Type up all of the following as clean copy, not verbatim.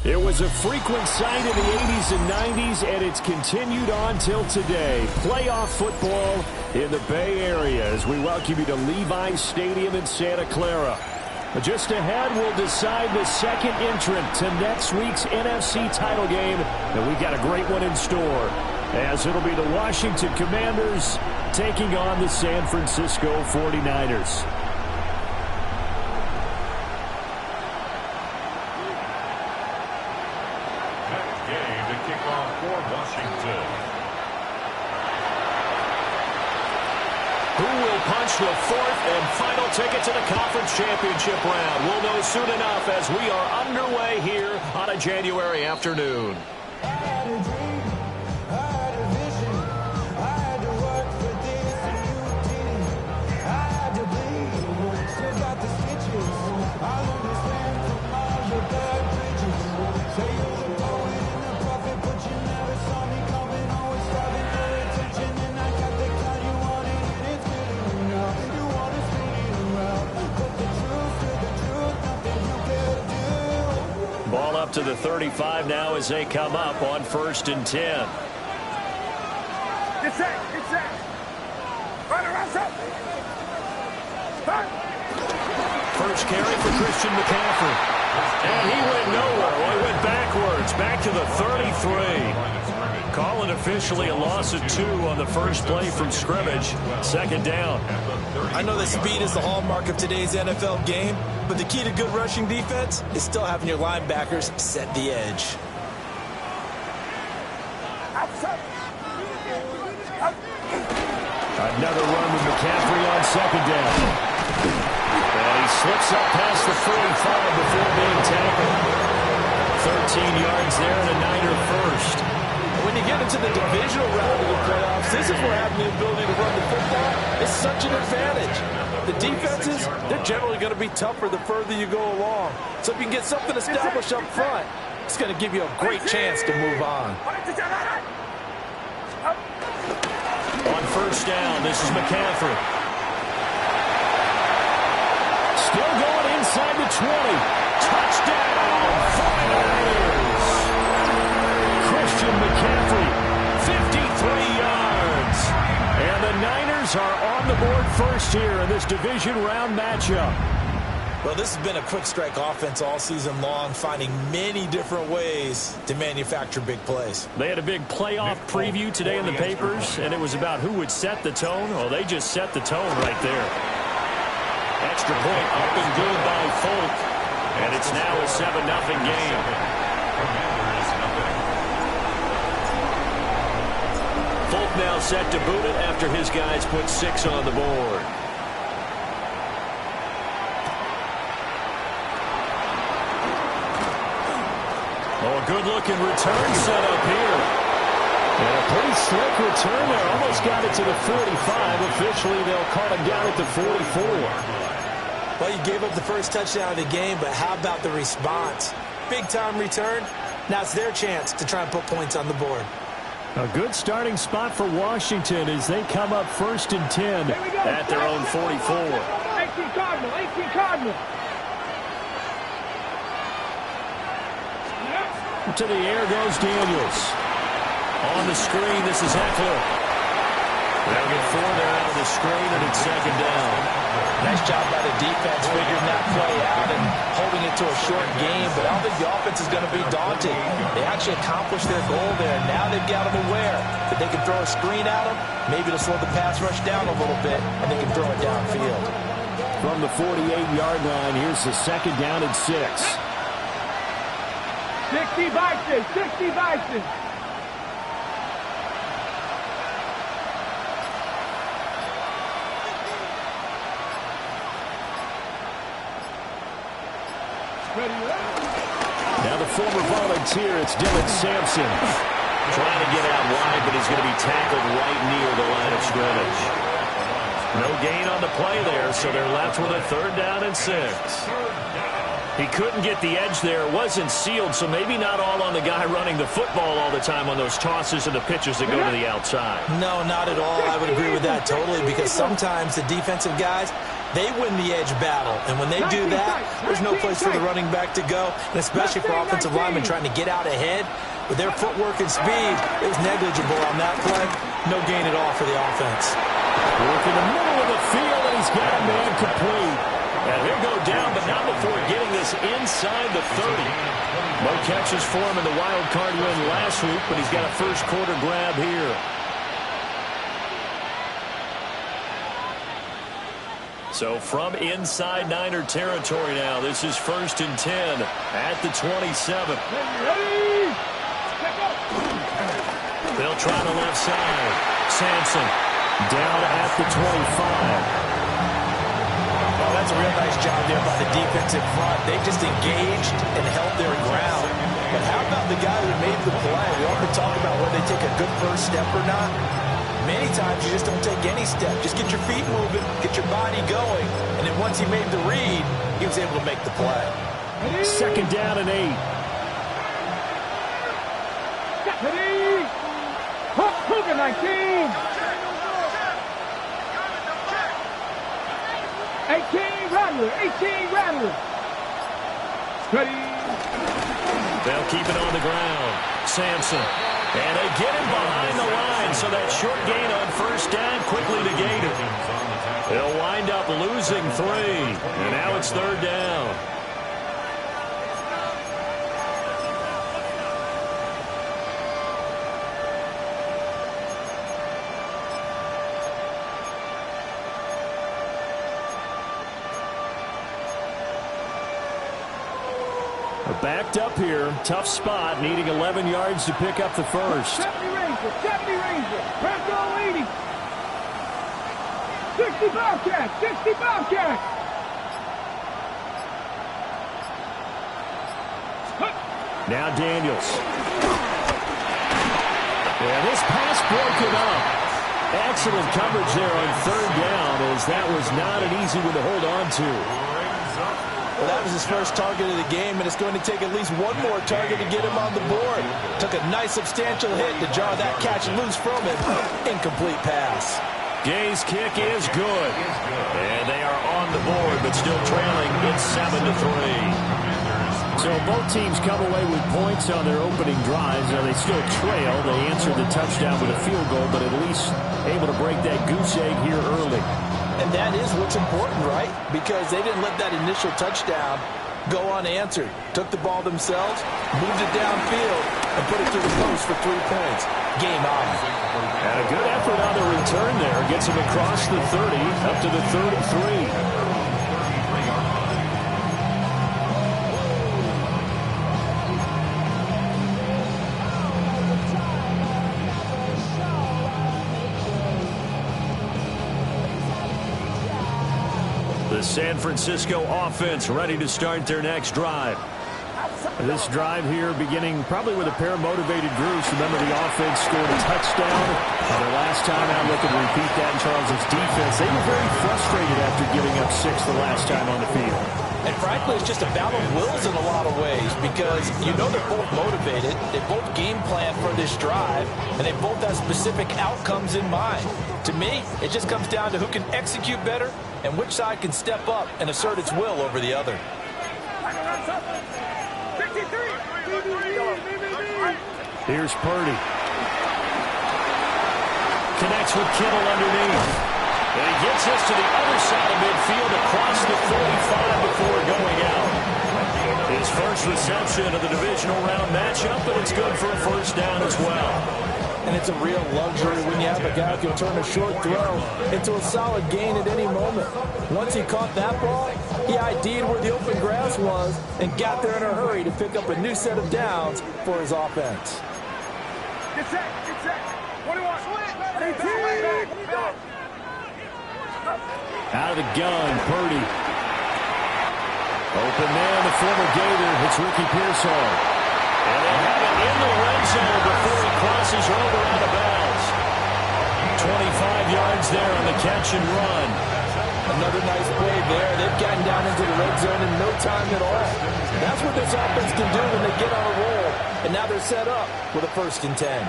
It was a frequent sight in the 80s and 90s, and it's continued on till today. Playoff football in the Bay Area as we welcome you to Levi's Stadium in Santa Clara. Just ahead, we'll decide the second entrant to next week's NFC title game, and we've got a great one in store, as it'll be the Washington Commanders taking on the San Francisco 49ers. The fourth and final ticket to the conference championship round. We'll know soon enough as we are underway here on a January afternoon. Ball up to the 35 now as they come up on 1st and 10. Get set, get set. Run around, up. First carry for Christian McCaffrey. And he went nowhere. Well, he went backwards, back to the 33. Call it officially a loss of 2 on the first play from scrimmage. Second down. I know that speed is the hallmark of today's NFL game, but the key to good rushing defense is still having your linebackers set the edge. Another run with McCaffrey on second down. And he slips up past the 45 before being tackled. 13 yards there and a Niner first. When you get into the divisional round of the playoffs, this is where having the ability to run the football is such an advantage. The defenses, they're generally going to be tougher the further you go along. So if you can get something established up front, it's going to give you a great chance to move on. On first down, this is McCaffrey. Still going inside the 20. Touchdown, 49ers. Christian McCaffrey, 53 yards. And the Niners are on the board first here in this division round matchup. Well, this has been a quick strike offense all season long, finding many different ways to manufacture big plays. They had a big playoff preview today in the papers, and it was about who would set the tone. Well, they just set the tone right there. Extra point up and good by Folk, and it's now a 7-0 game. Folk now set to boot it after his guys put 6 on the board. Oh, a good-looking return set up here. And a pretty slick return there. Almost got it to the 45. Officially, they'll call him down at the 44. Well, you gave up the first touchdown of the game, but how about the response? Big-time return. Now it's their chance to try and put points on the board. A good starting spot for Washington as they come up 1st and 10 at their own 44. 18 Cardinal, 18 Cardinal. To the air goes Daniels. On the screen, this is Eckler. They'll get 4 there out of the screen, and it's 2nd down. Nice job by the defense figuring that play out and holding it to a short game, but I don't think the offense is going to be daunted. They actually accomplished their goal there. Now they've got them aware that they can throw a screen at them, maybe to slow the pass rush down a little bit, and they can throw it downfield. From the 48-yard line, here's the 2nd down and 6. 60 Vikings, 60 Vikings. Now the former volunteer, it's Dylan Sampson. Trying to get out wide, but he's going to be tackled right near the line of scrimmage. No gain on the play there, so they're left with a 3rd down and 6. He couldn't get the edge there. It wasn't sealed, so maybe not all on the guy running the football all the time on those tosses and the pitches that go to the outside. No, not at all. I would agree with that totally, because sometimes the defensive guys, they win the edge battle. And when they do that, there's no place for the running back to go, and especially for offensive linemen trying to get out ahead. With their footwork and speed, it was negligible on that play. No gain at all for the offense. Work in the middle of the field, and he's got a man complete. And he'll go down, but not before getting this inside the 30. No catches for him in the wild card win last week, but he's got a first quarter grab here. So from inside Niner territory now, this is 1st and 10 at the 27. They'll try the left side. Sampson down at the 25. Well, that's a real nice job there by the defensive front. They just engaged and held their ground. But how about the guy who made the play? We often talk about whether they take a good first step or not. Many times you just don't take any step. Just get your feet moving, get your body going. And then once he made the read, he was able to make the play. 2nd down and 8. Cougar 19. 18 Rattler, 18 Rattler. Ready. They'll keep it on the ground. Sampson. And they get him behind the line, so that short gain on 1st down quickly negated. They'll wind up losing 3, and now it's 3rd down. Backed up here, tough spot, needing 11 yards to pick up the first. 70 Ranger, 70 Ranger, Bronco 80. 60 Bobcat, 60 Bobcat. Now Daniels. Yeah, this pass broken up. Excellent coverage there on 3rd down, as that was not an easy one to hold on to. Well, that was his first target of the game, and it's going to take at least one more target to get him on the board. Took a nice substantial hit to jar that catch loose from him. Incomplete pass. Gay's kick is good. And they are on the board, but still trailing. It's 7-3. So both teams come away with points on their opening drives. Now they still trail. They answered the touchdown with a field goal, but at least able to break that goose egg here early. And that is what's important, right? Because they didn't let that initial touchdown go unanswered. Took the ball themselves, moved it downfield, and put it through the post for 3 points. Game on. And a good effort on the return there. Gets him across the 30, up to the 33. The San Francisco offense ready to start their next drive. This drive here beginning probably with a pair of motivated groups. Remember, the offense scored a touchdown. The last time out, looking to repeat that in Charles' defense. They were very frustrated after giving up 6 the last time on the field. And frankly, it's just a battle of wills in a lot of ways because you know they're both motivated. They both game plan for this drive, and they both have specific outcomes in mind. To me, it just comes down to who can execute better and which side can step up and assert its will over the other. Here's Purdy. Connects with Kittle underneath. And he gets us to the other side of midfield across the 45 before going out. His first reception of the divisional round matchup, but it's good for a first down as well. And it's a real luxury when you have a guy who can turn a short throw into a solid gain at any moment. Once he caught that ball, he ID'd where the open grass was and got there in a hurry to pick up a new set of downs for his offense. Get set, get set. 21. Out of the gun, Purdy. Open man, the former Gator. It's Ricky Pearsall. And they have it in the red zone before he crosses over out of bounds. 25 yards there on the catch and run. Another nice play there. They've gotten down into the red zone in no time at all. That's what this offense can do when they get on a roll. And now they're set up with a 1st and 10.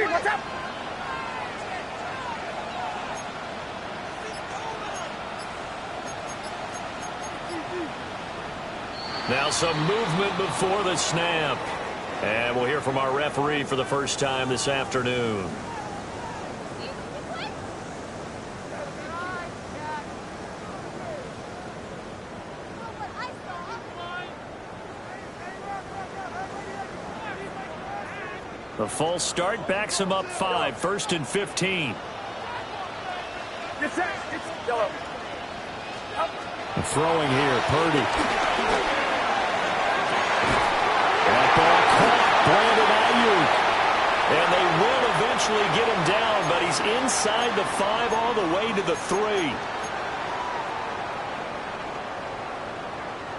What's up? Now some movement before the snap. And we'll hear from our referee for the first time this afternoon. The false start backs him up 5, 1st and 15. Get set. It's yellow. Throwing here, Purdy. That ball caught, Brandon Ayuk. And they will eventually get him down, but he's inside the 5 all the way to the 3.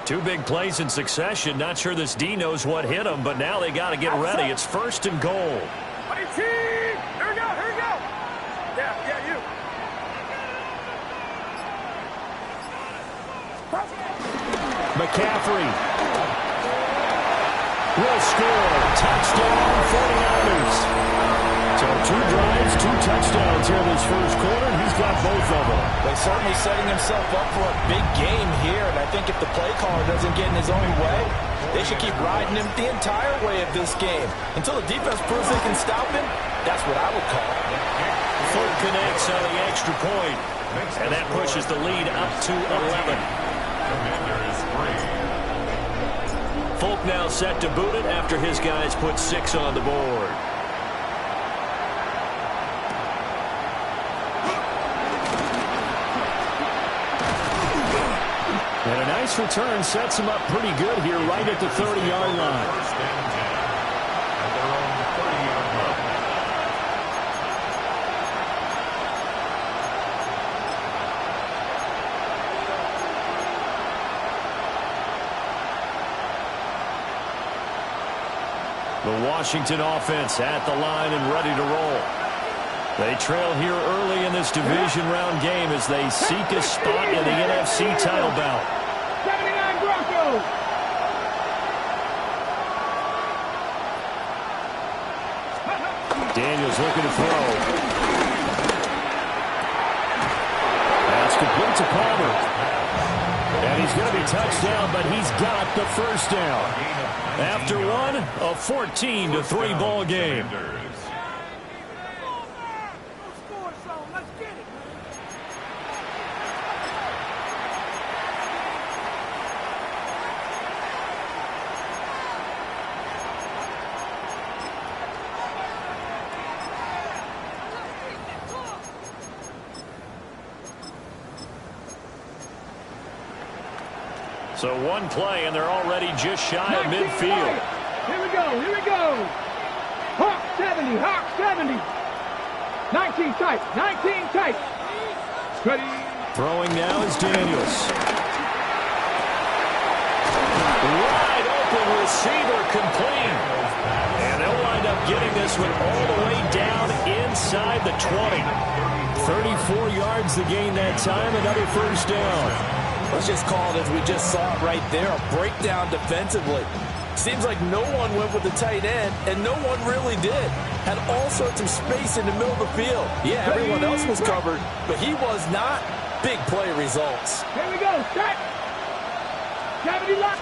2 big plays in succession. Not sure this D knows what hit him, but now they got to get ready. It's 1st and goal. Here we go, here we go. Yeah, you. McCaffrey will score. Touchdown, 49ers. So 2 drives, 2 touchdowns here in this first quarter. He's got both of them. Well, certainly setting himself up for a big game here. And I think if the play caller doesn't get in his own way, they should keep riding him the entire way of this game. Until the defense proves they can stop him, that's what I would call it. Foot connects on the extra point. And that pushes the lead up to 11. Folk now set to boot it after his guys put 6 on the board. And a nice return sets him up pretty good here right at the 30-yard line. The Washington offense at the line and ready to roll. They trail here early in this division round game as they seek a spot in the NFC title bout. 79 Broncos. Daniels looking to throw. That's complete to Palmer. And he's going to be touched down, but he's got the first down. After one, a 14-3 ball game. So one play, and they're already just shy of midfield. Here we go, here we go. Hawk 70, Hawk 70. 19 tight, 19 tight. Ready. Throwing now is Daniels. Wide open receiver complete. And they'll wind up getting this one all the way down inside the 20. 34 yards the gain that time, another first down. Let's just call it as we just saw it right there, a breakdown defensively. Seems like no one went with the tight end, and no one really did. Had all sorts of space in the middle of the field. Yeah, everyone else was covered, but he was not. Big play results. Here we go, set. 70 lock.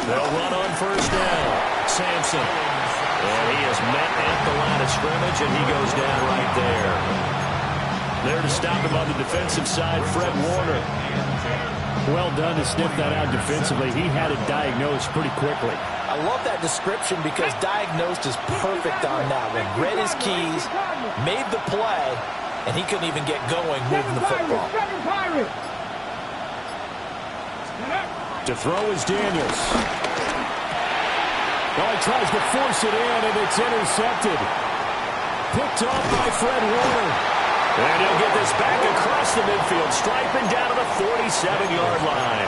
They'll run on first down. Sampson. And he is met at the line of scrimmage, and he goes down right there. There to stop him on the defensive side, Fred Warner. Well done to sniff that out defensively. He had it diagnosed pretty quickly. I love that description because diagnosed is perfect on that one. Read his keys, made the play, and he couldn't even get going moving the football. To throw is Daniels. Oh, he tries to force it in, and it's intercepted. Picked off by Fred Warner. And he'll get this back across the midfield, striping down to the 47-yard line.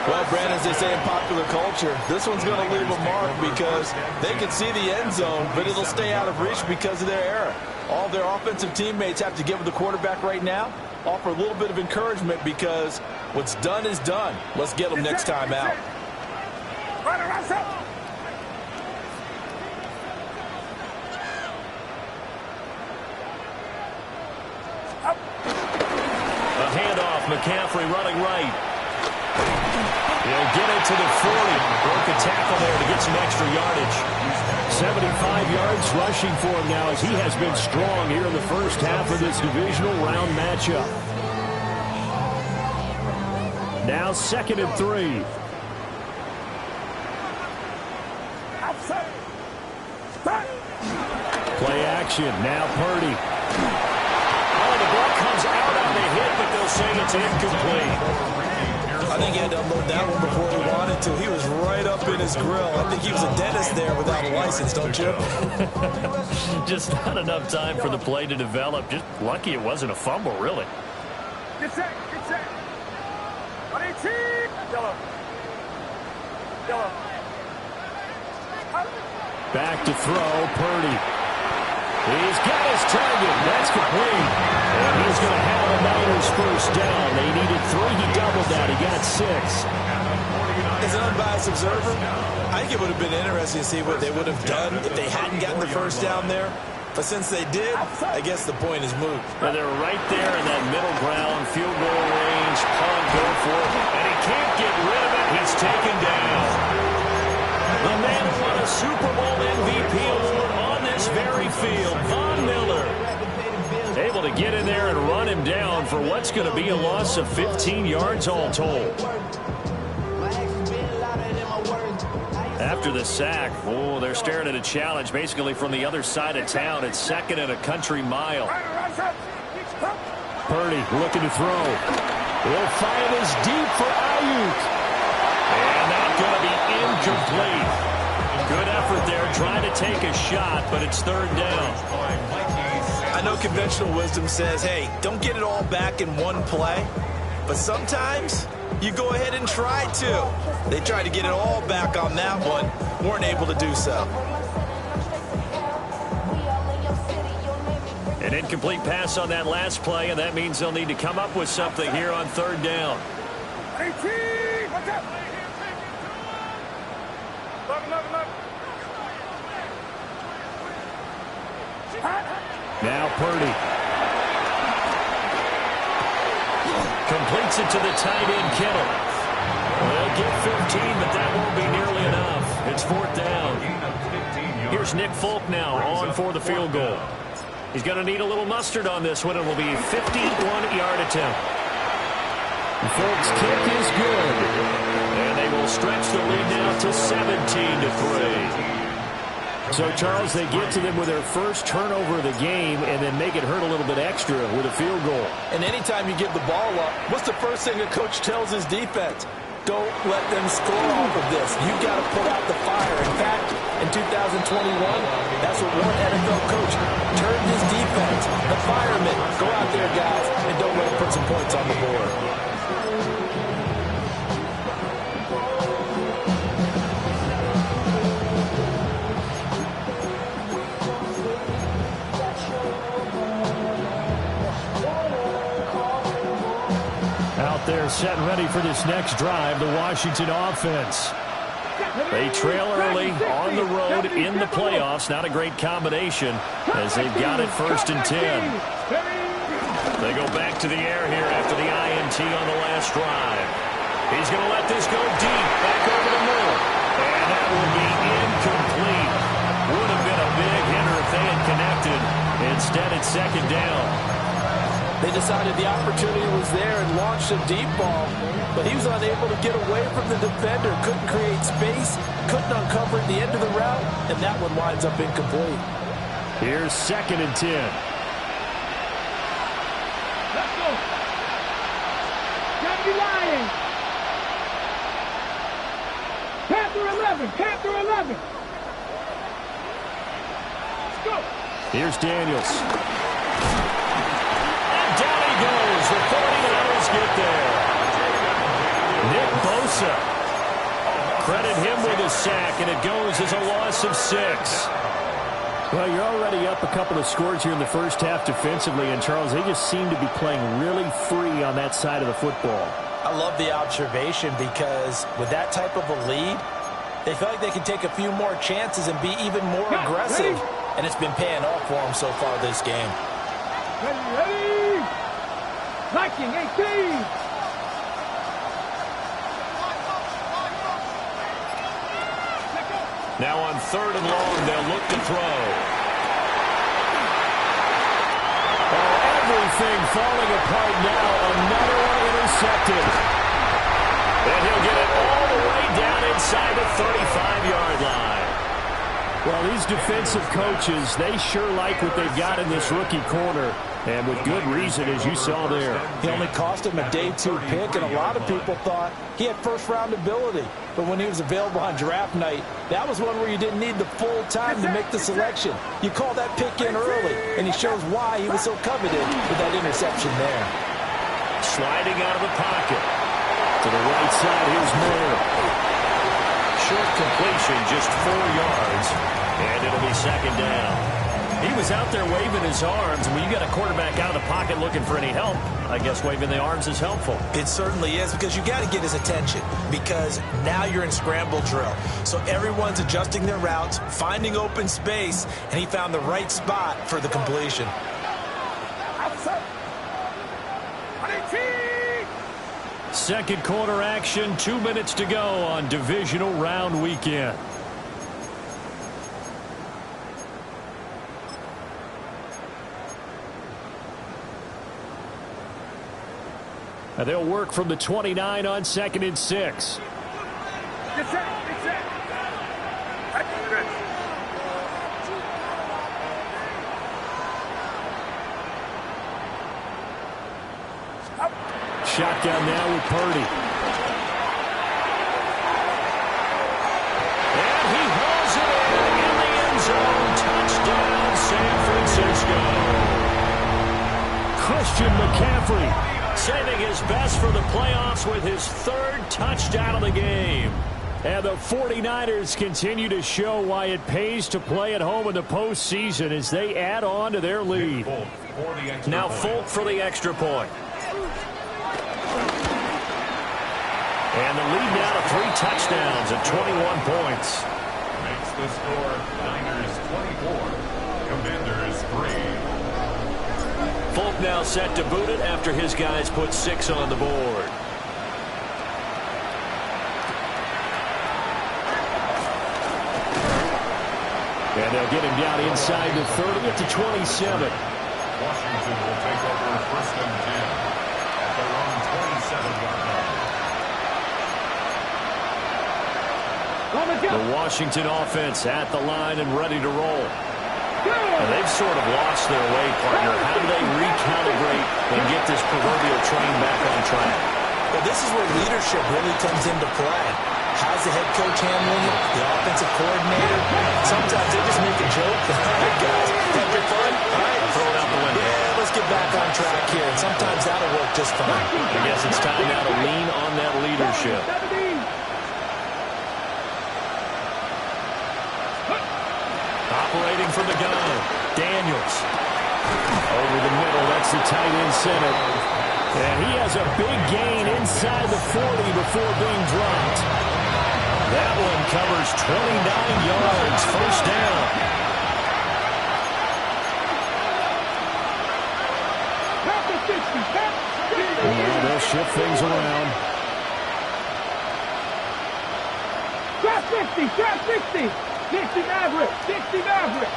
Well, Brandon, as they say in popular culture, this one's going to leave a mark because they can see the end zone, but it'll stay out of reach because of their error. All their offensive teammates have to give the quarterback right now, offer a little bit of encouragement because what's done is done. Let's get them next time out. A handoff, McCaffrey running right. He'll get it to the 40. Broke a tackle there to get some extra yardage. 75 yards rushing for him now as he has been strong here in the first half of this divisional round matchup. Now 2nd and 3. Play action. Now Purdy. Oh, the ball comes out on the hit, but they'll say it's incomplete. I think he had to unload that one before he wanted to. He was right up in his grill. I think he was a dentist there without a license, don't you? Just not enough time for the play to develop. Just lucky it wasn't a fumble, really. Get set, get set. 118. Yellow. Yellow. Back to throw, Purdy. He's got his target. That's complete. And he's going to have the Niners first down. They needed 3. He doubled that. He got 6. As an unbiased observer, I think it would have been interesting to see what they would have done if they hadn't gotten the first down there. But since they did, I guess the point is moot. And they're right there in that middle ground, field goal range, punt, go for it. And he can't get rid of it. He's taken down. The man who won a Super Bowl MVP award on this very field, Von Miller. Able to get in there and run him down for what's going to be a loss of 15 yards all told. After the sack, oh, they're staring at a challenge basically from the other side of town. It's 2nd and a country mile. Purdy looking to throw. He'll fire this deep for Ayuk. And that's going to be incomplete. Good effort there, trying to take a shot, but it's 3rd down. I know conventional wisdom says, hey, don't get it all back in one play. But sometimes you go ahead and try to. They tried to get it all back on that one. Weren't able to do so. An incomplete pass on that last play, and that means they'll need to come up with something here on 3rd down. 18. What's up? Now Purdy. Completes it to the tight end, Kittle. They'll get 15, but that won't be nearly enough. It's 4th down. Here's Nick Folk now on for the field goal. He's going to need a little mustard on this one. It will be a 51-yard attempt. Folk's kick is good. And they will stretch the lead now to 17-3. So, Charles, they get to them with their first turnover of the game and then make it hurt a little bit extra with a field goal. And anytime you give the ball up, what's the first thing a coach tells his defense? Don't let them score off of this. You've got to put out the fire. In fact, in 2021, that's what one NFL coach turned his defense. The firemen, go out there, guys, and don't let them put some points on the board. They're set and ready for this next drive, the Washington offense. They trail early on the road in the playoffs. Not a great combination as they've got it 1st and 10. They go back to the air here after the INT on the last drive. He's going to let this go deep, back over the middle. And that will be incomplete. Would have been a big hitter if they had connected. Instead, it's 2nd down. They decided the opportunity was there and launched a deep ball, but he was unable to get away from the defender, couldn't create space, couldn't uncover the end of the route, and that one winds up incomplete. Here's 2nd and 10. Let's go. Gotta be lying. Panther 11. Panther 11. Let's go. Here's Daniels. Goes. The 49ers get there. Nick Bosa. Credit him with a sack, and it goes as a loss of 6. Well, you're already up a couple of scores here in the first half defensively, and Charles, they just seem to be playing really free on that side of the football. I love the observation because with that type of a lead, they feel like they can take a few more chances and be even more aggressive, and it's been paying off for them so far this game. Ready. Viking 18. Now on 3rd and long, they'll look to throw. Oh, everything falling apart now. Another one intercepted. And he'll get it all the way down inside the 35-yard line. Well, these defensive coaches, they sure like what they've got in this rookie corner. And with good reason, as you saw there. He only cost him a day 2 pick, and a lot of people thought he had first-round ability. But when he was available on draft night, that was one where you didn't need the full time to make the selection. You call that pick in early, and he shows why he was so coveted with that interception there. Sliding out of the pocket. To the right side, here's Moore. Short completion, just 4 yards, and it'll be 2nd down. He was out there waving his arms. When you got a quarterback out of the pocket looking for any help, I guess waving the arms is helpful. It certainly is, because you got to get his attention, because now you're in scramble drill. So everyone's adjusting their routes, finding open space, and he found the right spot for the completion. Second quarter action, 2 minutes to go on divisional round weekend. And they'll work from the 29 on 2nd and 6. Get set. Get set. Shotgun now with Purdy. And he hauls it in the end zone. Touchdown, San Francisco. Christian McCaffrey saving his best for the playoffs with his 3rd touchdown of the game. And the 49ers continue to show why it pays to play at home in the postseason as they add on to their lead. Now Folk for the extra point. And the lead now to 3 touchdowns at 21 points. Makes the score Niners 24, Commanders 3. Folk now set to boot it after his guys put 6 on the board. And they'll get him down inside the 30 at the 27. Washington will take over 1st and 10 at their own 27-yard line. The Washington offense at the line and ready to roll. And they've sort of lost their way, partner. How do they recalibrate and get this proverbial train back on track? Well, this is where leadership really comes into play. How's the head coach handling it? The offensive coordinator? Sometimes they just make a joke. All right, guys, have your fun? All right, throw it out the window. Yeah, let's get back on track here. And sometimes that'll work just fine. I guess it's time now to lean on that leadership. Operating from the gun, Daniels. Over the middle, that's the tight end center. And he has a big gain inside the 40 before being dropped. That one covers 29 yards, first down. Well, they'll shift things around. Trap 60, trap 60. 60 Maverick, 60 Maverick.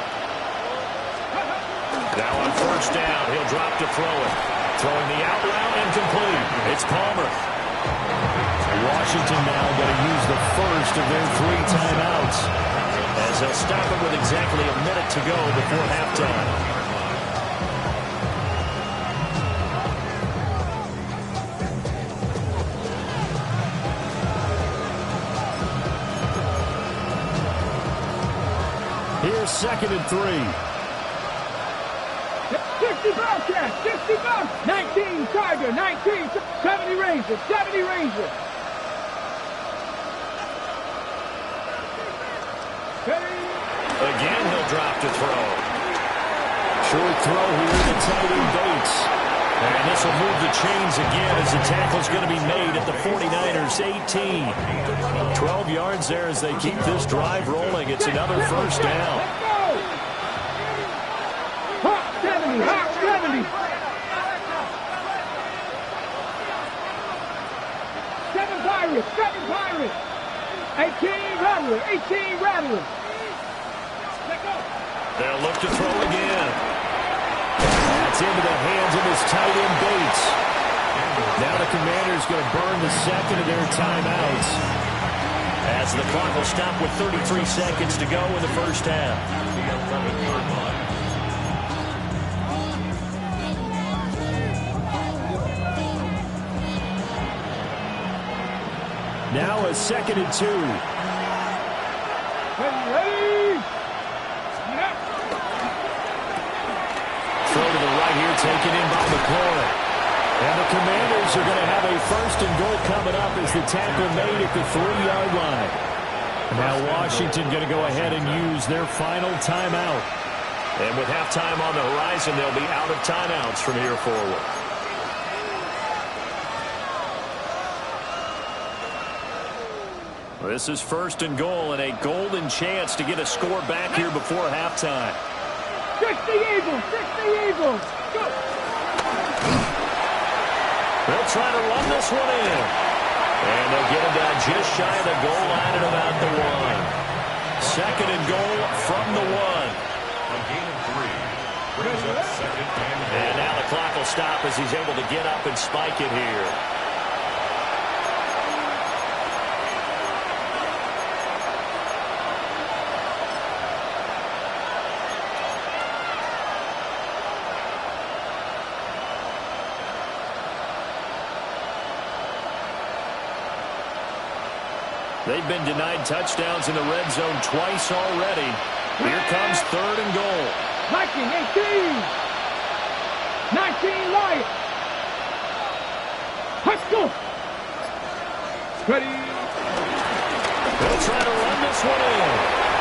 Now on first down, he'll drop to throw it. Throwing the out route incomplete. It's Palmer. Washington now going to use the first of their 3 timeouts, as they'll stop it with exactly a minute to go before halftime. Here's 2nd and 3. 60 Bobcats, 60 Bobcats. 19 Tiger, 19, 70 Rangers, 70 Rangers. Again, he'll drop to throw. Short throw here to tight end Bates. And this will move the chains again as the tackle's going to be made at the 49ers 18. 12 yards there as they keep this drive rolling. It's another first down. Hawk 70, Hawk 70. 7 Pirates, 7 Pirates. 18 Rattlers, 18 Rattlers. They'll look to throw again. That's into the hands of his tight end Bates. Now the Commanders going to burn the second of their timeouts, as the clock will stop with 33 seconds to go in the first half. Now a 2nd and 2. Ready? Throw to the right here, taken in by McLaurin. And the Commanders are going to have a 1st and goal coming up as the tackle made at the 3-yard line. Now Washington going to go ahead and use their final timeout. And with halftime on the horizon, they'll be out of timeouts from here forward. This is 1st and goal and a golden chance to get a score back here before halftime. 60 Eagles, 60 Eagles. Go. They'll try to run this one in. And they'll get him down just shy of the goal line at about the 1. 2nd and goal from the 1. A gain of 3. Brings up 2nd and goal. And now the clock will stop as he's able to get up and spike it here. They've been denied touchdowns in the red zone twice already. Here comes 3rd and goal. Viking 18. 19 Lions. Let's go. Ready? They'll try to run this one in.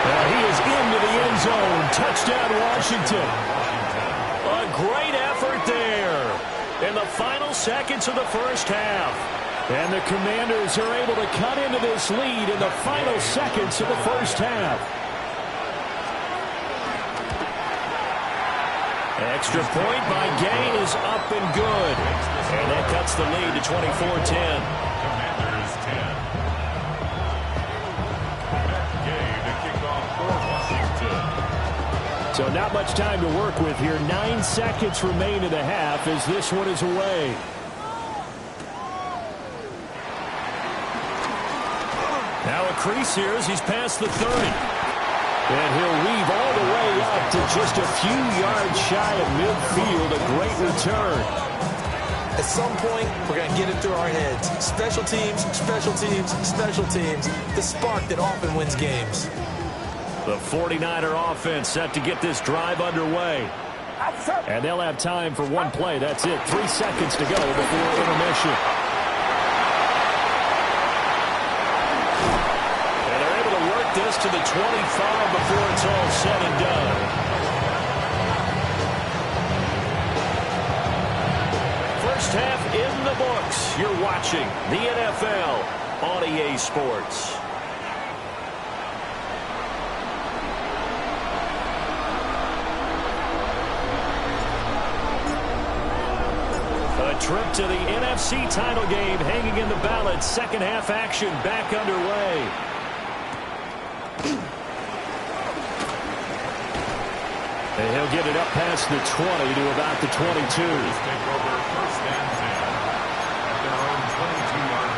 He is into the end zone. Touchdown, Washington. A great effort there in the final seconds of the first half. And the Commanders are able to cut into this lead in the final seconds of the first half. Extra point by Gay is up and good. And that cuts the lead to 24-10. Commanders 10. Matt Gay to kick off for Washington. So not much time to work with here. 9 seconds remain in the half as this one is away. Now a crease here as he's past the 30. And he'll weave all the way up to just a few yards shy of midfield. A great return. At some point, we're going to get it through our heads. Special teams, special teams, special teams. The spark that often wins games. The 49er offense set to get this drive underway. And they'll have time for one play. That's it. 3 seconds to go before intermission. And they're able to work this to the 25 before it's all said and done. First half in the books. You're watching the NFL on EA Sports. A trip to the NFC title game hanging in the balance. Second half action back underway. And he'll get it up past the 20 to about the 22. Take over first and 10 at their own 22-yard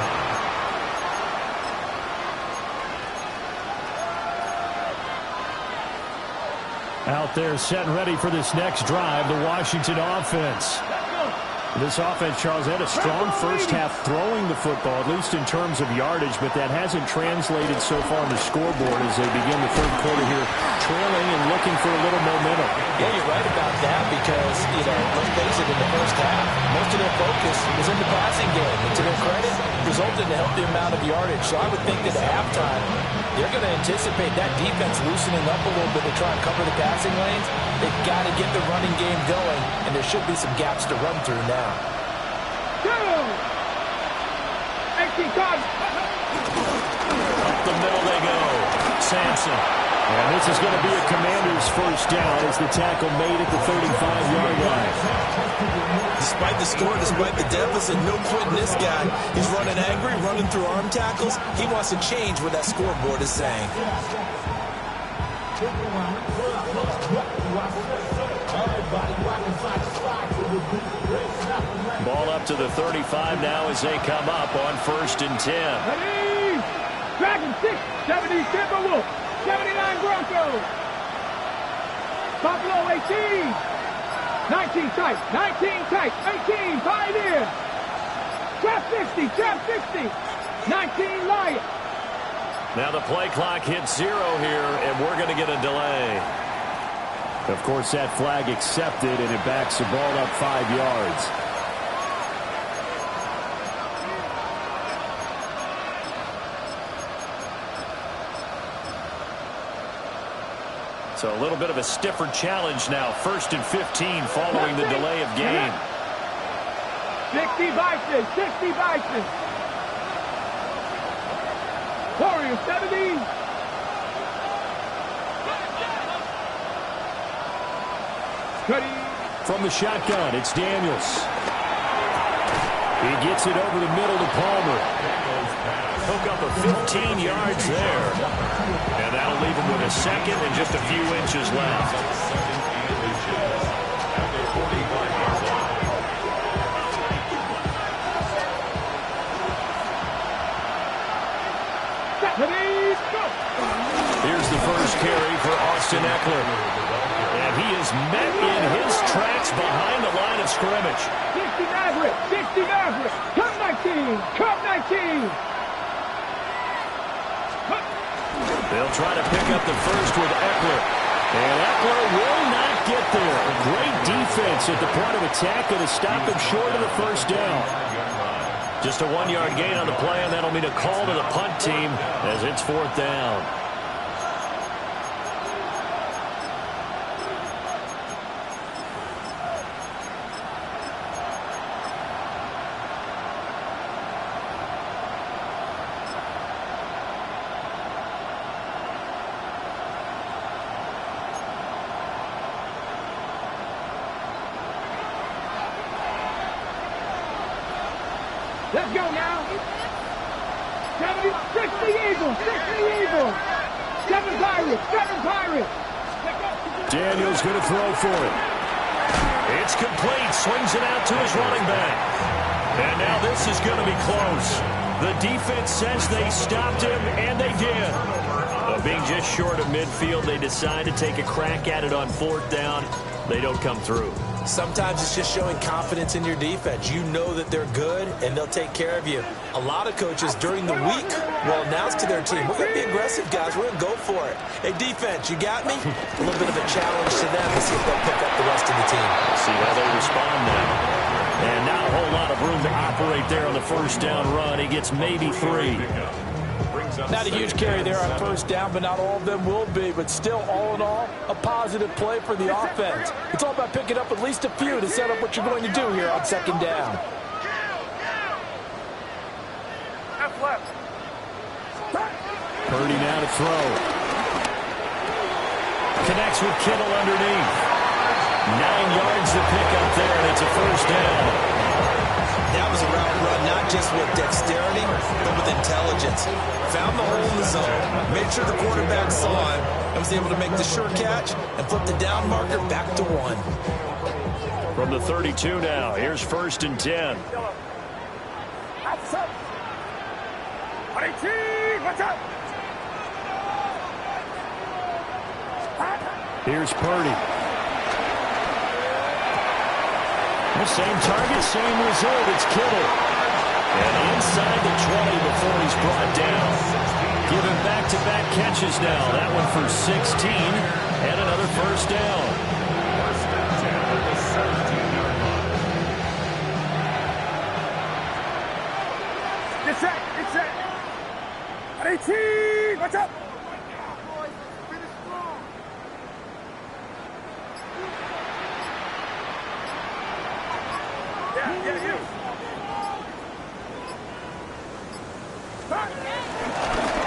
line. Out there set and ready for this next drive, the Washington offense. This offense, Charles, had a strong first half throwing the football, at least in terms of yardage, but that hasn't translated so far on the scoreboard as they begin the third quarter here, trailing and looking for a little momentum. Yeah, you're right about that because, let's face it, in the first half, most of their focus was in the passing game. And to their credit, resulted in a healthy amount of yardage. So I would think that at halftime, they're going to anticipate that defense loosening up a little bit to try and cover the passing lanes. They've got to get the running game going, and there should be some gaps to run through now. 2. 18 cards. Up the middle they go. Sampson. And this is going to be a Commander's first down as the tackle made at the 35-yard line. Despite the score, despite the deficit, no quitting this guy. He's running angry, running through arm tackles. He wants to change what that scoreboard is saying. Ball up to the 35 now as they come up on 1st and 10. Ready. Dragon 6. 70 Timberwolves. 79 Broncos. Buffalo 18. 19 tight. 19 tight. 18 Pioneer. Trap 60. Trap 60. 19 Lions. Now the play clock hits 0 here, and we're going to get a delay. Of course, that flag accepted, and it backs the ball up 5 yards. So a little bit of a stiffer challenge now. 1st and 15 following the delay of game. 60 Bison. 60 Bison. Warriors 70. From the shotgun, it's Daniels. He gets it over the middle to Palmer. Hook up a 15 yards there. And that'll leave him with a second and just a few inches left. Here's the first carry for Austin Eckler. And he is met in his tracks behind the line of scrimmage. 60 Maverick. 60 Maverick. Cup 19. Cup 19. They'll try to pick up the first with Eckler. And Eckler will not get there. Great defense at the point of attack to stop him short of the first down. Just a 1-yard gain on the play, and that'll mean a call to the punt team as it's 4th down. Let's go now. 70, 60 Eagles, 60 Eagles. 7 Pirates, 7 Pirates. Daniels going to throw for it. It's complete. Swings it out to his running back. And now this is going to be close. The defense says they stopped him, and they did. Being just short of midfield, they decide to take a crack at it on 4th down. They don't come through. Sometimes it's just showing confidence in your defense. You know that they're good, and they'll take care of you. A lot of coaches during the week will announce to their team, we're going to be aggressive, guys. We're going to go for it. Hey, defense, you got me? A little bit of a challenge to them to see if they'll pick up the rest of the team. See how they respond now. And not a whole lot of room to operate there on the 1st down run. He gets maybe 3. Not a huge carry there on 1st down, but not all of them will be. But still, all in all, a positive play for the offense. It's all about picking up at least a few to set up what you're going to do here on 2nd down. Purdy now to throw. Connects with Kittle underneath. 9 yards to pick up there, and it's a 1st down. That was a route run, not just with dexterity, but with intelligence. Found the hole in the zone, made sure the quarterback saw him, and was able to make the sure catch and flip the down marker back to 1. From the 32 now, here's 1st and 10. Here's Purdy. The same target, same result. It's Kittle. And inside the 20 before he's brought down. Given back-to-back catches now. That one for 16 and another 1st down. Get set. Get set. 18. Watch up.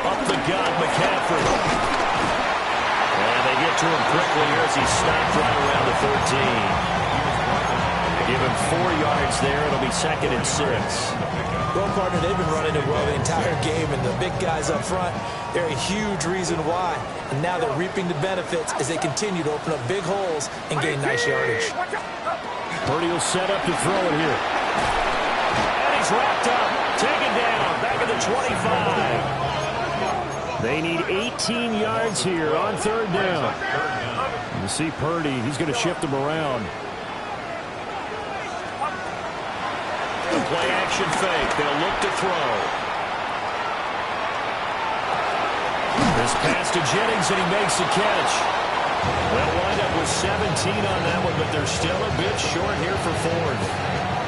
Up the gut, McCaffrey. And they get to him quickly here as he stopped right around the 13. Give him 4 yards there. It'll be 2nd and 6. Well, partner, they've been running it well the entire game, and the big guys up front, they're a huge reason why. And now they're reaping the benefits as they continue to open up big holes and gain nice yardage. Purdy will set up to throw it here. And he's wrapped up. Taken down. Back at the 25. They need 18 yards here on 3rd down. You see Purdy, he's going to shift them around. The play action fake. They'll look to throw. This pass to Jennings, and he makes the catch. They'll wind up with 17 on that one, but they're still a bit short here for Ford.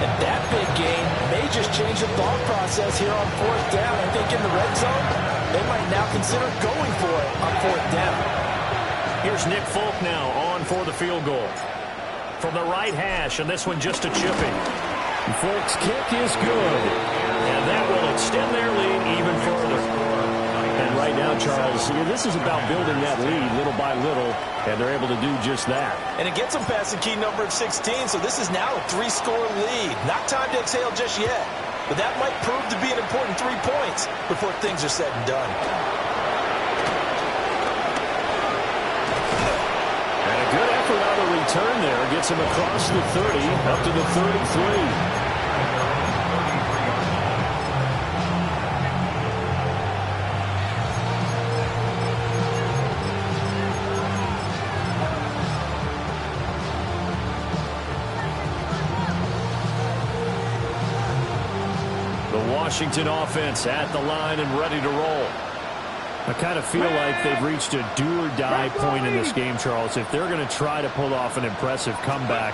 And that big gain may just change the thought process here on 4th down. I think in the red zone, they might now consider going for it on 4th down. Here's Nick Folk now on for the field goal. From the right hash, and this one just a chipping. Folk's kick is good. And that will extend their lead even further. And right now, Charles, this is about building that lead little by little, and they're able to do just that. And it gets them past the key number of 16, so this is now a 3-score lead. Not time to exhale just yet, but that might prove to be an important 3 points before things are said and done. And a good effort on the return there gets him across the 30 up to the 33. Washington offense at the line and ready to roll. I kind of feel like they've reached a do-or-die point in this game, Charles. If they're going to try to pull off an impressive comeback,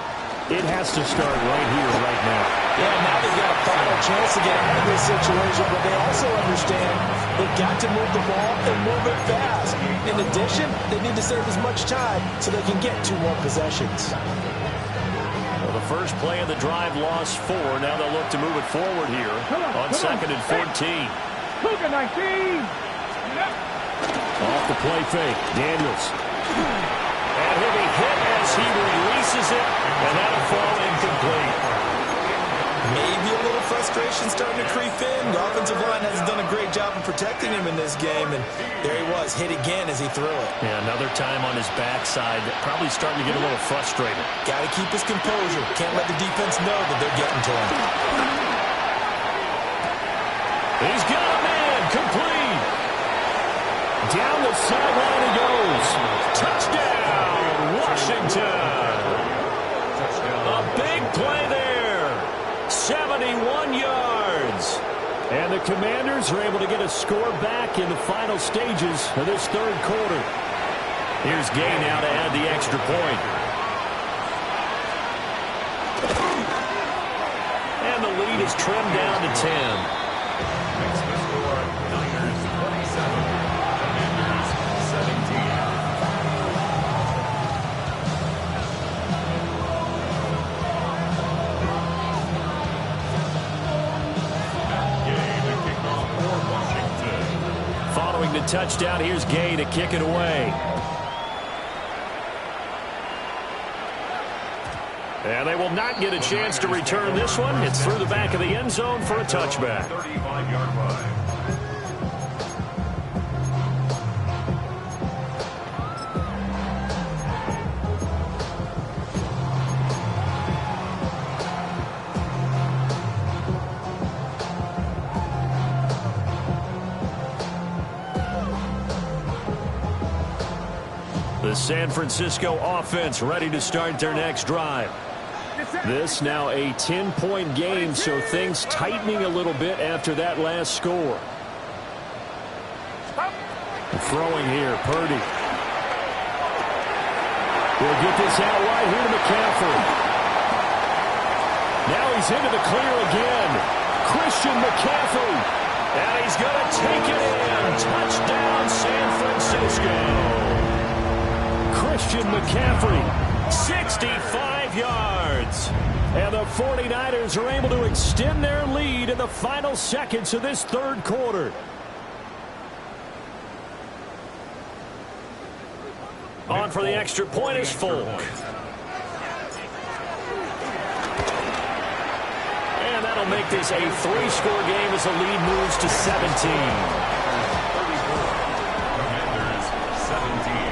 it has to start right here, right now. Yeah, now they've got a final chance to get out of this situation, but they also understand they've got to move the ball and move it fast. In addition, they need to save as much time so they can get 2 more possessions. Well, the first play of the drive lost 4. Now they'll look to move it forward here on 2nd and 14. Luka 19. Off the play fake, Daniels. And he'll be hit as he releases it, and that'll fall incomplete. Maybe a little frustration starting to creep in. The offensive line hasn't done a great job of protecting him in this game, and there he was, hit again as he threw it. Yeah, another time on his backside, probably starting to get a little frustrated. Got to keep his composure. Can't let the defense know that they're getting to him. He's got a man. Complete. Down the sideline he goes. Touchdown, Washington. A big play there. 71 yards. And the Commanders are able to get a score back in the final stages of this third quarter. Here's Gay now to add the extra point. And the lead is trimmed down to 10. Makes the score Niners 27, Commanders 17. Matt Gay to kick off for Washington. Following the touchdown, here's Gay to kick it away. And they will not get a chance to return this one. It's through the back of the end zone for a touchback. 35-yard line. The San Francisco offense ready to start their next drive. This now a 10-point game, so things tightening a little bit after that last score. Throwing here, Purdy. We'll get this out right here to McCaffrey. Now he's into the clear again. Christian McCaffrey. And he's going to take it in. Touchdown, San Francisco. Christian McCaffrey, 65 yards. and the 49ers are able to extend their lead in the final seconds of this third quarter. On for the extra point is Folk. And that'll make this a 3-score game as the lead moves to 17. Commanders 17.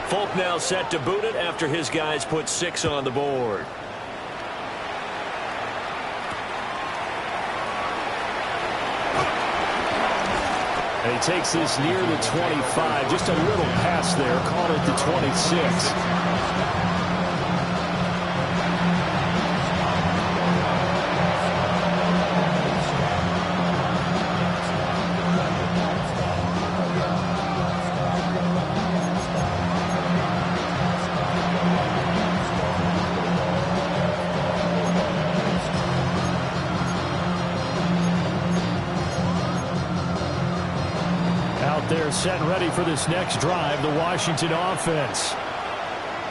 Folk now set to boot it after his guys put 6 on the board. And he takes this near the 25. Just a little pass there. Call it the 26. They're set and ready for this next drive, the Washington offense.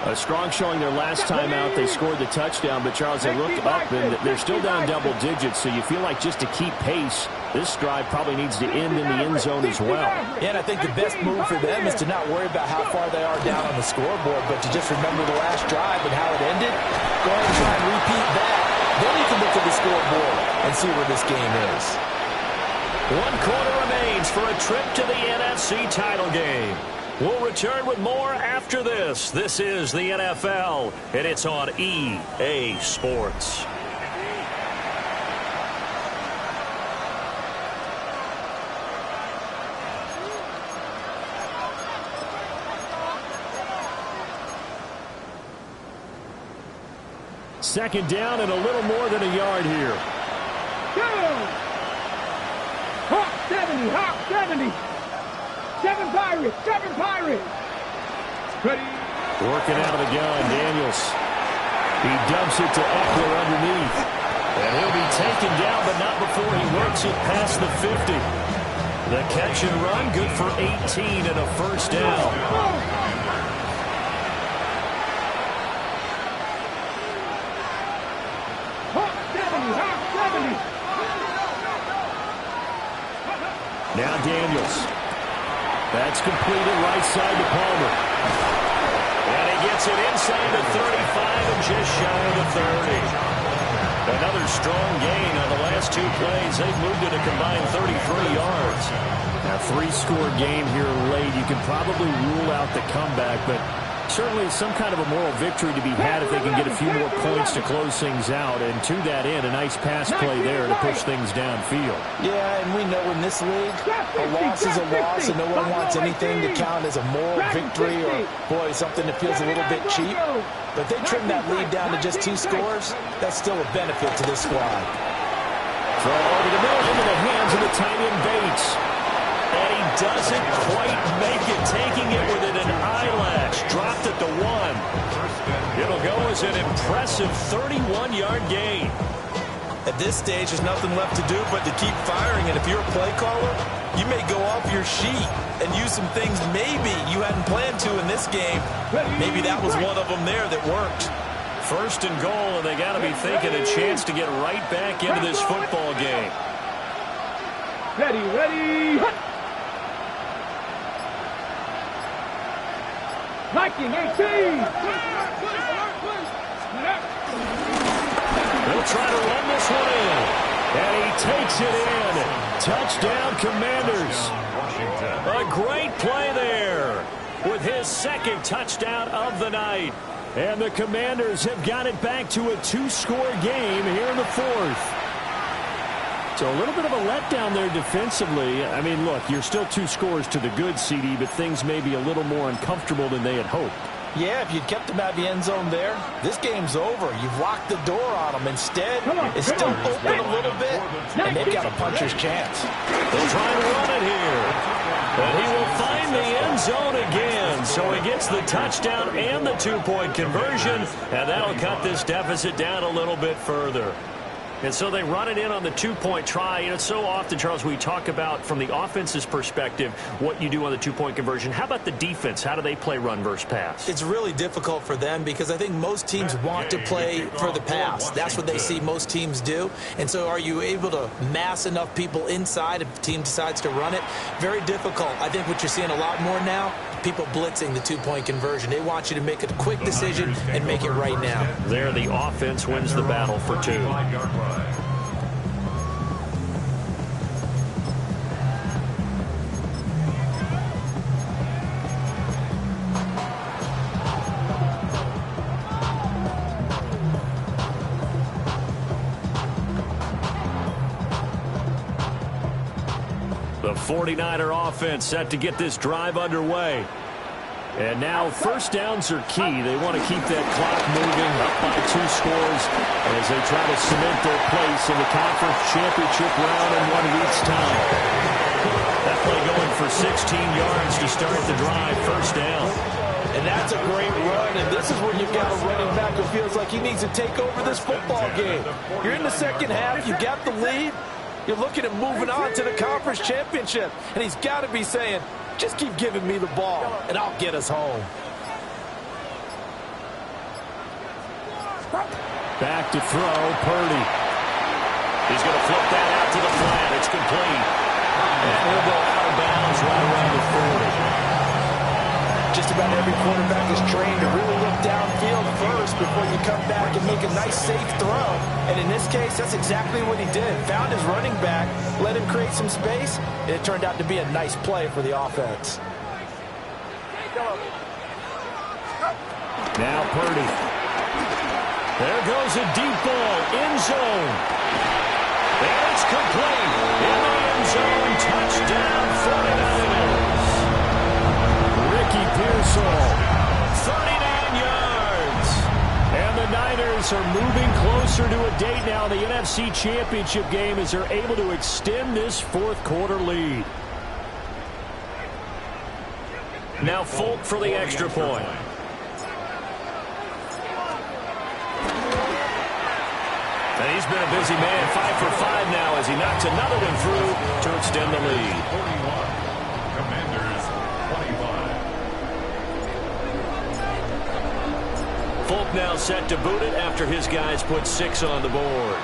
A strong showing their last time out. They scored the touchdown, but Charles, they look up and they're still down double digits, so you feel like just to keep pace, this drive probably needs to end in the end zone as well. Yeah, and I think the best move for them is to not worry about how far they are down on the scoreboard, but to just remember the last drive and how it ended. Go ahead and try and repeat that. Then you can look at the scoreboard and see where this game is. 1 quarter remains for a trip to the NFC title game. We'll return with more after this. This is the NFL, and it's on EA Sports. Second down and a little more than a yard here. Go! Hawk 70, Hawk 70. 7 Pirates, 7 Pirates. Ready. Working out of the gun, Daniels. He dumps it to Eckler underneath. And he'll be taken down, but not before he works it past the 50. The catch and run, good for 18 and a first down. Hawk 70, Hawk 70. Now Daniels. That's completed right side to Palmer. And he gets it inside the 35 and just shy of the 30. Another strong gain on the last two plays. They've moved it a combined 33 yards. A three-score game here late. You can probably rule out the comeback, but certainly some kind of a moral victory to be had if they can get a few more points to close things out. And to that end, a nice pass play there to push things downfield. Yeah, and we know in this league, a loss is a loss, and no one wants anything to count as a moral victory or, boy, something that feels a little bit cheap. But they trim that lead down to just 2 scores. That's still a benefit to this squad. Throw over the middle into the hands of the tight end Bates. And he doesn't quite make it, taking it within an eyelash. Dropped at the 1. It'll go as an impressive 31-yard gain. At this stage, there's nothing left to do but to keep firing. And if you're a play caller, you may go off your sheet and use some things maybe you hadn't planned to in this game. Maybe that was one of them there that worked. First and goal, and they got to be thinking a chance to get right back into this football game. Ready, ready, hut! Viking 18! They'll try to run this one in. And he takes it in. Touchdown, Commanders. A great play there with his second touchdown of the night. And the Commanders have got it back to a 2-score game here in the 4th. So a little bit of a letdown there defensively. I mean, look, you're still 2 scores to the good, CD, but things may be a little more uncomfortable than they had hoped. Yeah, if you'd kept them out of the end zone there, this game's over. You've locked the door on them. Instead, it's still open a little bit, and they've got a puncher's chance. They'll try and run it here. And he will find the end zone again. So he gets the touchdown and the 2-point conversion, and that'll cut this deficit down a little bit further. And so they run it in on the 2-point try. You know, so often, Charles, we talk about from the offense's perspective what you do on the 2-point conversion. How about the defense? How do they play run versus pass? It's really difficult for them because I think most teams want to play for the pass. That's what they see most teams do. And so are you able to mass enough people inside if the team decides to run it? Very difficult. I think what you're seeing a lot more now, people blitzing the 2-point conversion. They want you to make a quick decision and make it right now. There, the offense wins the battle for 2. The 49er offense set to get this drive underway. And now first downs are key. They want to keep that clock moving up by 2 scores as they try to cement their place in the conference championship round in 1 week's time. That play going for 16 yards to start the drive, first down. And that's a great run, and this is where you've got a running back who feels like he needs to take over this football game. You're in the second half, you got the lead, you're looking at moving on to the conference championship, and he's got to be saying, just keep giving me the ball, and I'll get us home. Back to throw, Purdy. He's going to flip that out to the flat. It's complete. And he'll go out of bounds right around the 40. Just about every quarterback is trained to really look downfield first before you come back and make a nice, safe throw. And in this case, that's exactly what he did. Found his running back, let him create some space, and it turned out to be a nice play for the offense. Now Purdy. There goes a deep ball, end zone. And it's complete. In the end zone, touchdown 49ers. Ricky Pearsall. 39 yards. And the Niners are moving closer to a date now in the NFC Championship game as they're able to extend this 4th quarter lead. Now Folk for the extra point. And he's been a busy man, 5 for 5 now as he knocks another one through to extend the lead. 41. Commanders 25. Folk now set to boot it after his guys put 6 on the board.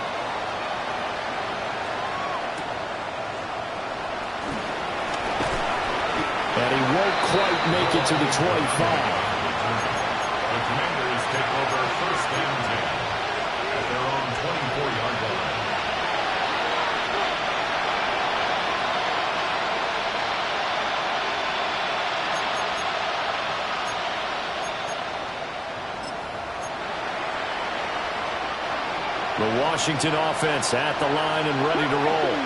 And he won't quite make it to the 25. The Commanders take over first and 10 at their own 24-yard line. The Washington offense at the line and ready to roll.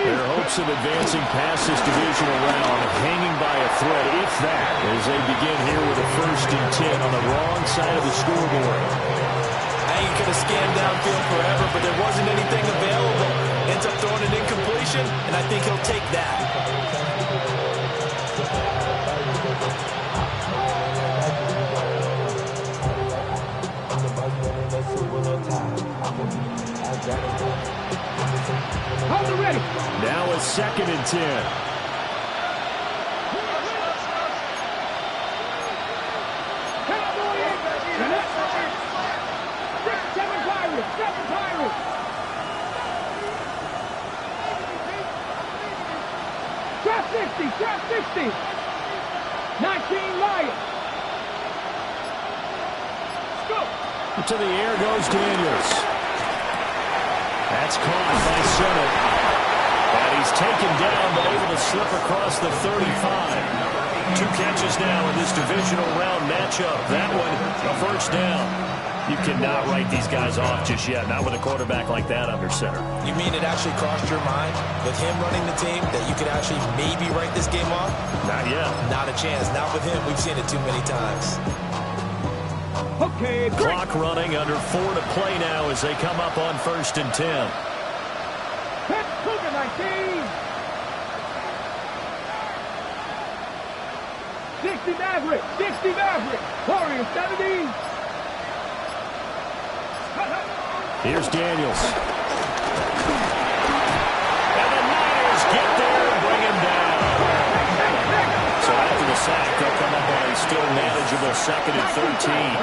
Their hopes of advancing past this divisional round hanging by a thread, if that, as they begin here with a 1st and 10 on the wrong side of the scoreboard. I ain't going to scan downfield forever, but there wasn't anything available. Ends up throwing an incompletion, and I think he'll take that. Hold it ready. Now a 2nd and 10. Cowboy 7 Pirates. 7 Pirates. Trap 60. Trap 60. 19 Lions. Go. To the air goes Daniels. That's caught by Sennett. And he's taken down, but able to slip across the 35. 2 catches now in this divisional round matchup. That one, a 1st down. You cannot write these guys off just yet, not with a quarterback like that under center. You mean it actually crossed your mind with him running the team that you could actually maybe write this game off? Not yet. Not a chance. Not with him. We've seen it too many times. Okay, great. Clock running, under 4 to play now as they come up on 1st and 10. Hit Cougar 19. 60 Maverick. 60 Maverick. Warriors 70. Here's Daniels. And the Niners get there and bring him down. So after the sack, they'll come up on a still manageable 2nd and 13.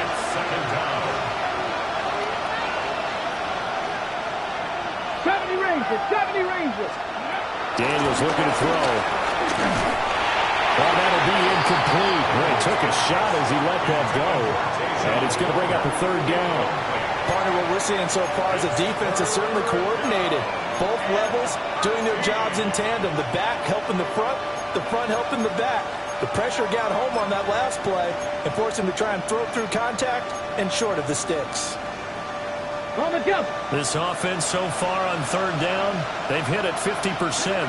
It's 2nd down. 70 Rangers. 70 Rangers. Daniels looking to throw. Well, that'll be incomplete. Well, he took a shot as he let that go. And it's going to bring up a 3rd down. Part of what we're seeing so far is the defense is certainly coordinated. Both levels doing their jobs in tandem. The back helping the front helping the back. The pressure got home on that last play and forced him to try and throw through contact and short of the sticks. On the jump. This offense so far on 3rd down, they've hit it 50%,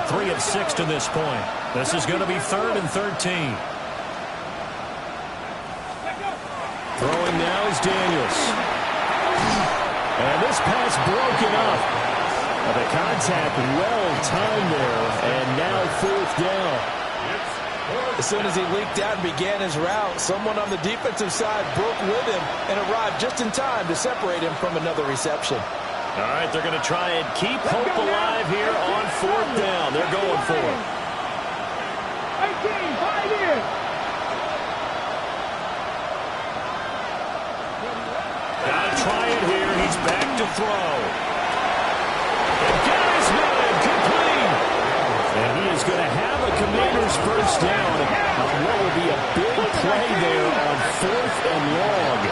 3 of 6 to this point. This is going to be 3rd and 13. Throwing now is Daniels. And this pass broken up. The contact well timed there, and now 4th down. As soon as he leaked out and began his route, someone on the defensive side broke with him and arrived just in time to separate him from another reception. All right, they're going to try and keep hope alive here on 4th down. They're going for it. 18, 5 in. Gotta try it here. He's back to throw. And got his man complete. And he is going to have a Commanders 1st down on what will be a big play there on 4th and long.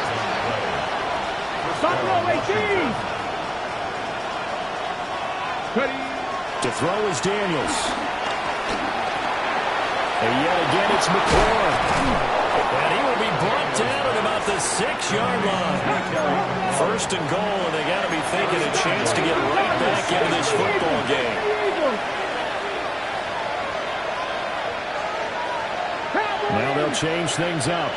Buffalo 18. Ready. To throw is Daniels. And yet again, it's McLaurin. And he will be brought down at about the 6-yard line. 1st and goal, and they got to be thinking a chance to get right back into this football game. Now they'll change things up.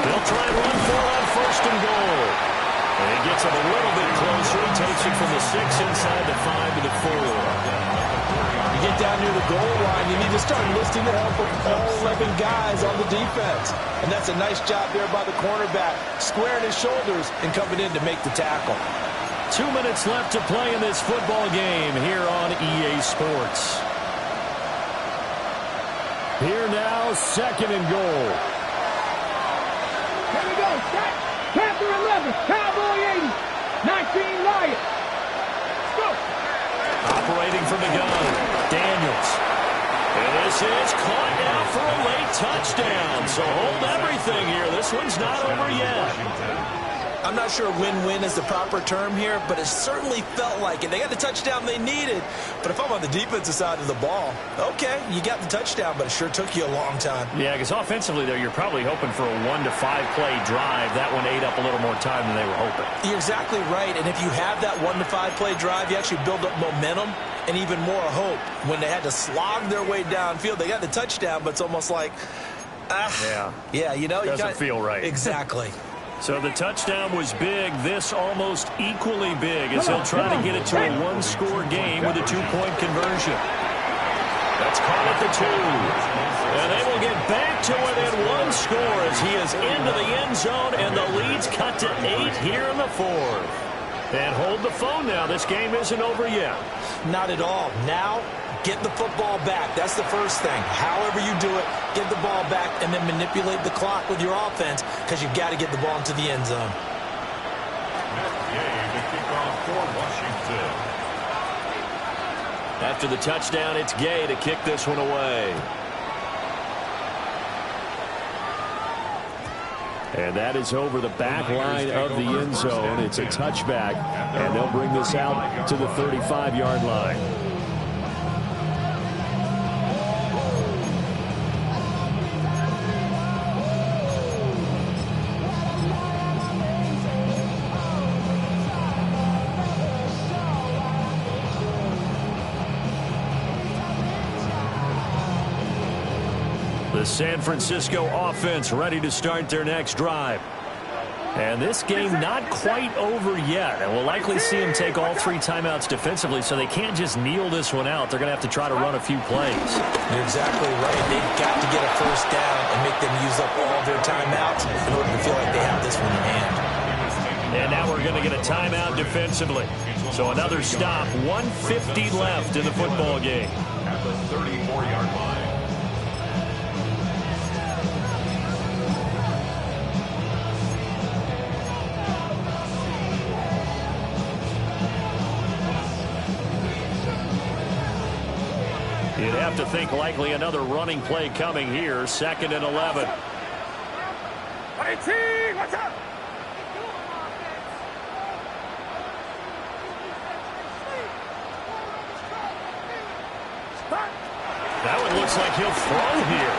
They'll try and run for it on 1st and goal. And he gets it a little bit closer. He takes it from the 6 inside the 5 to the 4. You get down near the goal line, you need to start listing the help of all 11 guys on the defense. And that's a nice job there by the cornerback, squaring his shoulders and coming in to make the tackle. 2 minutes left to play in this football game here on EA Sports. Here now, 2nd and goal. Here we go. Panther 11. Cowboy 80. 19 Lions. Go. Operating from the gun, Daniels. And this is caught now for a late touchdown. So hold everything here. This one's not over yet. I'm not sure win-win is the proper term here, but it certainly felt like it. They got the touchdown they needed. But if I'm on the defensive side of the ball, okay, you got the touchdown, but it sure took you a long time. Yeah, because offensively, though, you're probably hoping for a 1 to 5 play drive. That one ate up a little more time than they were hoping. You're exactly right. And if you have that 1 to 5 play drive, you actually build up momentum and even more hope. When they had to slog their way downfield, they got the touchdown, but it's almost like, yeah, you know, doesn't feel right. Exactly. So the touchdown was big. This almost equally big as he'll try to get it to a one-score game with a 2-point conversion. That's caught at the 2. And they will get back to within 1 score as he is into the end zone, and the lead's cut to 8 here in the 4th. And hold the phone now. This game isn't over yet. Not at all. Now, get the football back. That's the first thing. However you do it, get the ball back and then manipulate the clock with your offense because you've got to get the ball into the end zone. Game to kick off for Washington. After the touchdown, it's Gay to kick this one away. And that is over the back line of the end zone. It's a touchback, and they'll bring this out to the 35-yard line. The San Francisco offense ready to start their next drive. And this game not quite over yet. And we'll likely see them take all 3 timeouts defensively, so they can't just kneel this one out. They're going to have to try to run a few plays. You're exactly right. They've got to get a first down and make them use up all their timeouts in order to feel like they have this one in hand. And now we're going to get a timeout defensively. So another stop, 1:50 left in the football game. At the 34-yard line. You'd have to think likely another running play coming here. 2nd and 11. What's up? That one looks like he'll throw here.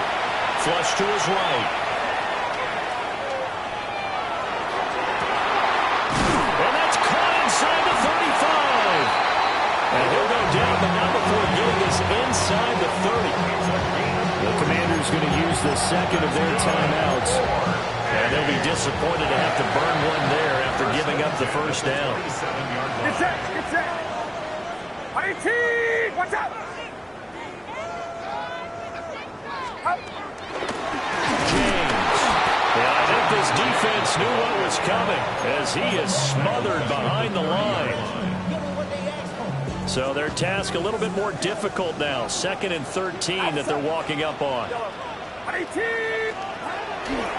Flush to his right. And that's caught inside the 35. And he'll go down, but not before getting us inside the 30. The Commanders going to use the 2nd of their timeouts. And they'll be disappointed to have to burn one there after giving up the first down. Get set, get set. 18, what's up? James. Yeah, I think this defense knew what was coming as he is smothered behind the line. So their task a little bit more difficult now. 2nd and 13 that they're walking up on. 18.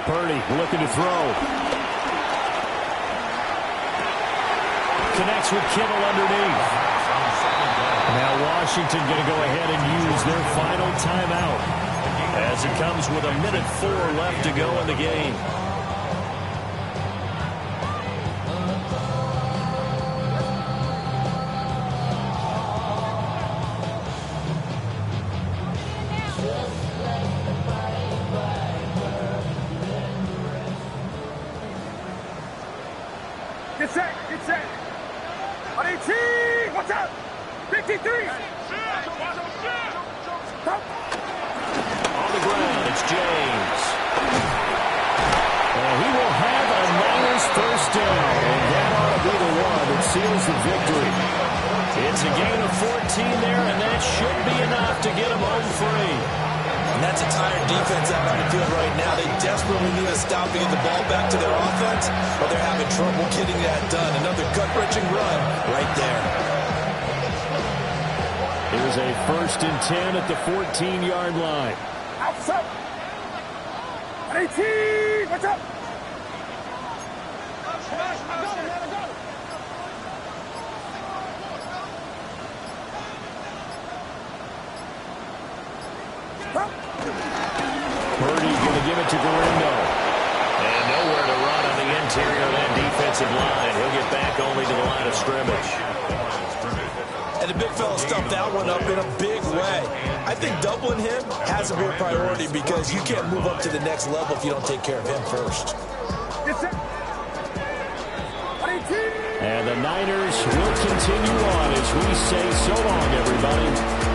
Purdy looking to throw. Connects with Kittle underneath. Now Washington going to go ahead and use their final timeout as it comes with 1:04 left to go in the game. Get set, get set. 18, what's up? 53. On the ground, it's James. And he will have a Niners first down, and that ought to be the one that seals the victory. It's a gain of 14 there, and that should be enough to get them home free. And that's a tired defense out on the field right now. They desperately need a stop to get the ball back to their offense, but they're having trouble getting that done. Another gut-wrenching run right there. Here's a 1st and 10 at the 14-yard line. Outside. 18, what's up? to Guerrero. And nowhere to run on the interior of that defensive line. He'll get back only to the line of scrimmage. And the big fella stuffed that one up in a big way. I think doubling him has to be a priority because you can't move up to the next level if you don't take care of him first. And the Niners will continue on as we say so long, everybody.